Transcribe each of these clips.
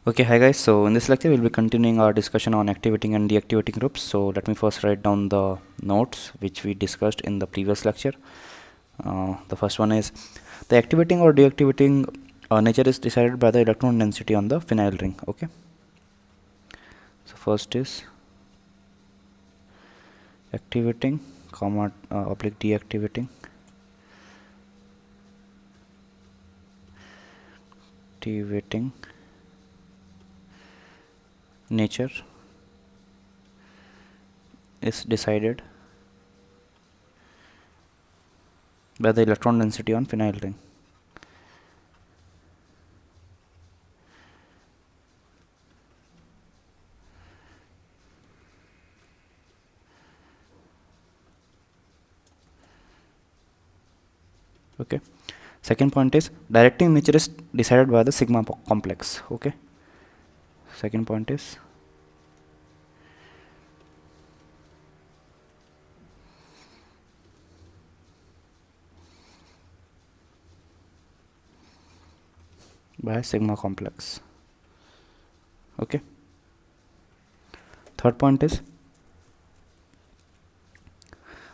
Okay, hi guys. So in this lecture, we'll be continuing our discussion on activating and deactivating groups. So let me first write down the notes which we discussed in the previous lecture. The first one is the activating or deactivating nature is decided by the electron density on the phenyl ring. Okay. So first is activating, comma oblique deactivating. Activating nature is decided by the electron density on phenyl ring. Okay. Second point is directing nature is decided by the sigma complex. Okay. Second point is by sigma complex. Okay. Third point is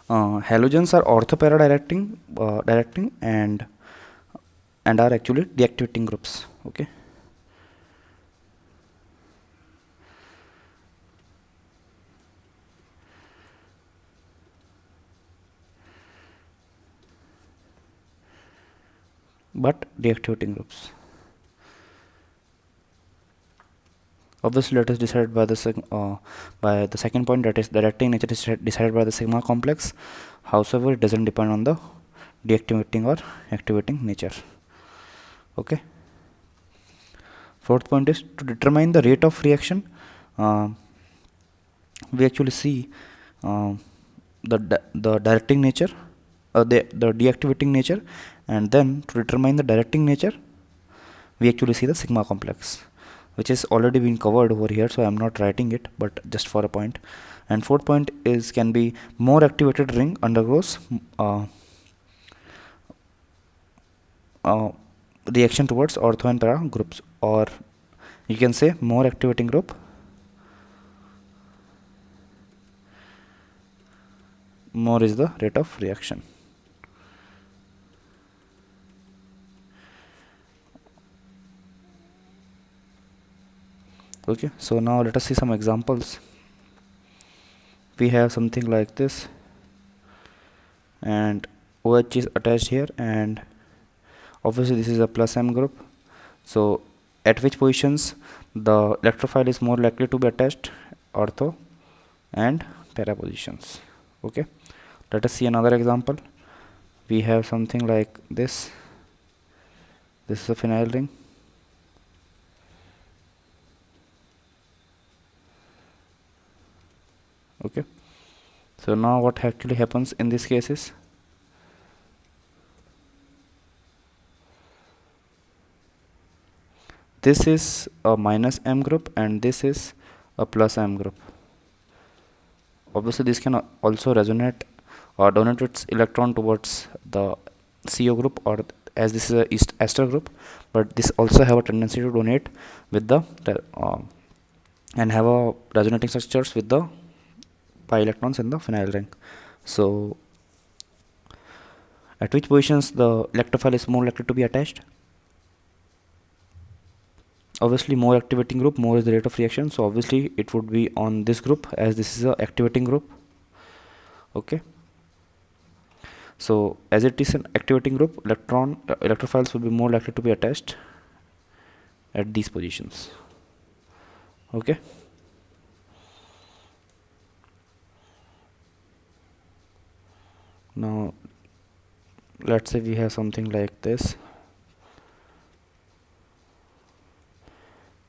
halogens are orthopara directing and are actually deactivating groups. Okay. But deactivating groups. Obviously, that is decided by the second point, that is directing nature is decided by the sigma complex. However, it doesn't depend on the deactivating or activating nature. Okay. Fourth point is to determine the rate of reaction. We actually see the directing nature, the deactivating nature, and then to determine the directing nature, we actually see the sigma complex, which is already been covered over here, so I am not writing it, but just for a point. And fourth point is can be more activated ring undergoes reaction towards ortho and para groups, or you can say more activating group more is the rate of reaction. Okay, so now let us see some examples. We have something like this, and OH is attached here, and obviously this is a plus M group. So at which positions the electrophile is more likely to be attached, ortho and para positions. Okay, let us see another example. We have something like this. This is a phenyl ring. Okay, so now what actually happens in this case is this is a minus M group and this is a plus M group. Obviously this can also resonate or donate its electron towards the CO group, or as this is a ester group, but this also have a tendency to donate with the and have a resonating structures with the pi electrons in the phenyl ring. So at which positions the electrophile is more likely to be attached? Obviously more activating group, more is the rate of reaction, so obviously it would be on this group, as this is a activating group. Okay, so as it is an activating group, electrophiles will be more likely to be attached at these positions. Okay, now let's say we have something like this,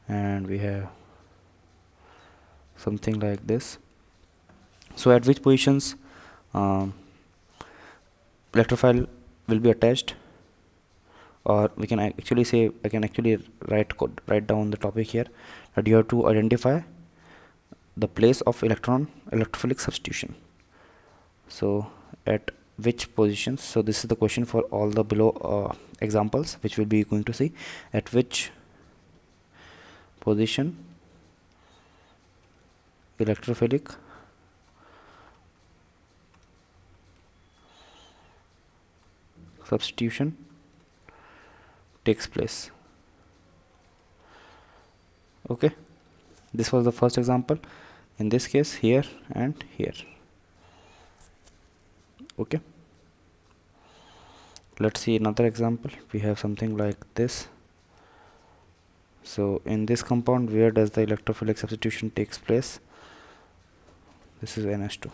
and we have something like this. So at which positions electrophile will be attached, or we can actually say, I can actually write down the topic here, that you have to identify the place of electrophilic substitution. So at which positions, so this is the question for all the below examples which we'll be going to see, at which position electrophilic substitution takes place. Okay, this was the first example, in this case here and here. Okay, let's see another example. We have something like this. So in this compound, where does the electrophilic substitution takes place? This is NH2.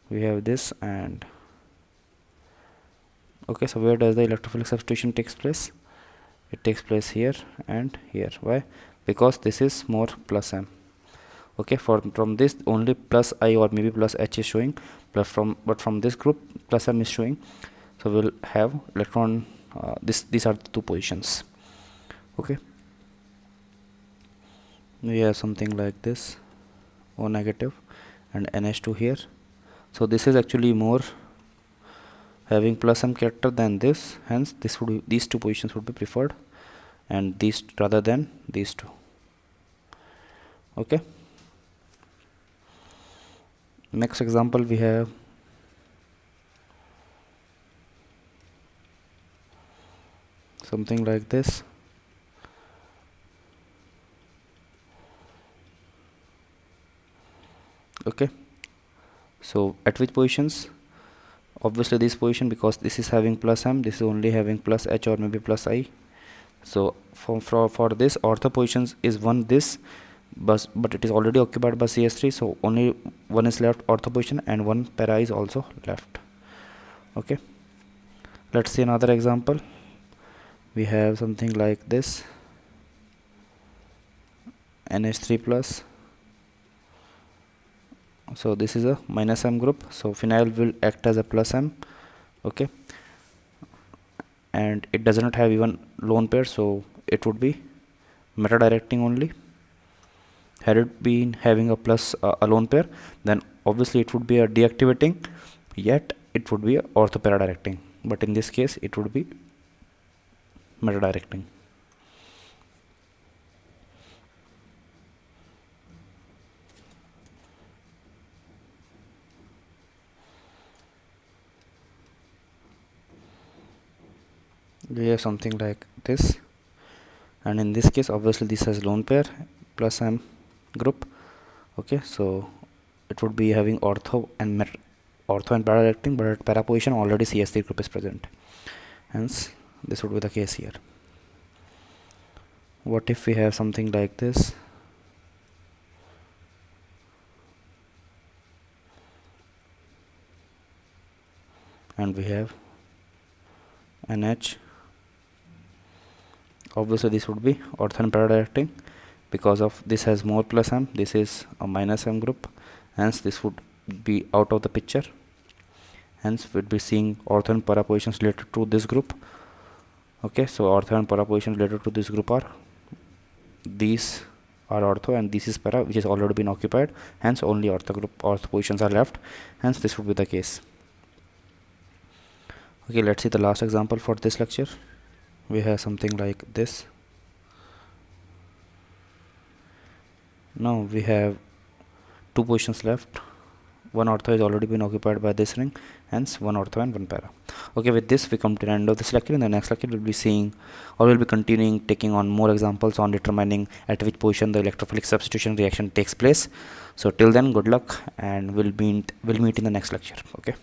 We have this, and okay, so where does the electrophilic substitution takes place? It takes place here and here. Why? Because this is more plus M. Okay, from this only plus I or maybe plus H is showing, but from this group plus M is showing. So we'll have electron. These are the two positions. Okay, we have something like this, O negative and NH2 here. So this is actually more having plus M character than this, hence this would be, these two positions would be preferred, and these rather than these two. Okay, next example we have something like this. Okay, so at which positions? Obviously this position, because this is having plus M, this is only having plus H or maybe plus I. So for this ortho positions is one this, but it is already occupied by CS3, so only one is left, ortho position, and one para is also left. Okay, let's see another example. We have something like this, NH3 plus. So this is a minus M group, so phenyl will act as a plus M. Okay, and it does not have even lone pair, so it would be meta directing only. Had it been having a plus a lone pair, then obviously it would be a deactivating, yet it would be a ortho para directing, but in this case it would be meta directing. We have something like this, and in this case obviously this has lone pair plus M group. Okay, so it would be having ortho and para directing, but at para position already CS3 group is present, hence this would be the case here. What if we have something like this? And we have NH. Obviously this would be ortho and para directing, because of this has more plus M, this is a minus M group, hence this would be out of the picture. Hence we'd be seeing ortho and para positions related to this group. Okay, so ortho and para positions related to this group are, these are ortho and this is para, which has already been occupied, hence only ortho positions are left, hence this would be the case. Okay, let's see the last example for this lecture. We have something like this. Now we have two positions left. One ortho has already been occupied by this ring, hence one ortho and one para. Okay, with this we come to the end of this lecture. In the next lecture we'll be seeing, or we'll be continuing taking on more examples on determining at which position the electrophilic substitution reaction takes place. So till then, good luck, and we'll meet in the next lecture. Okay.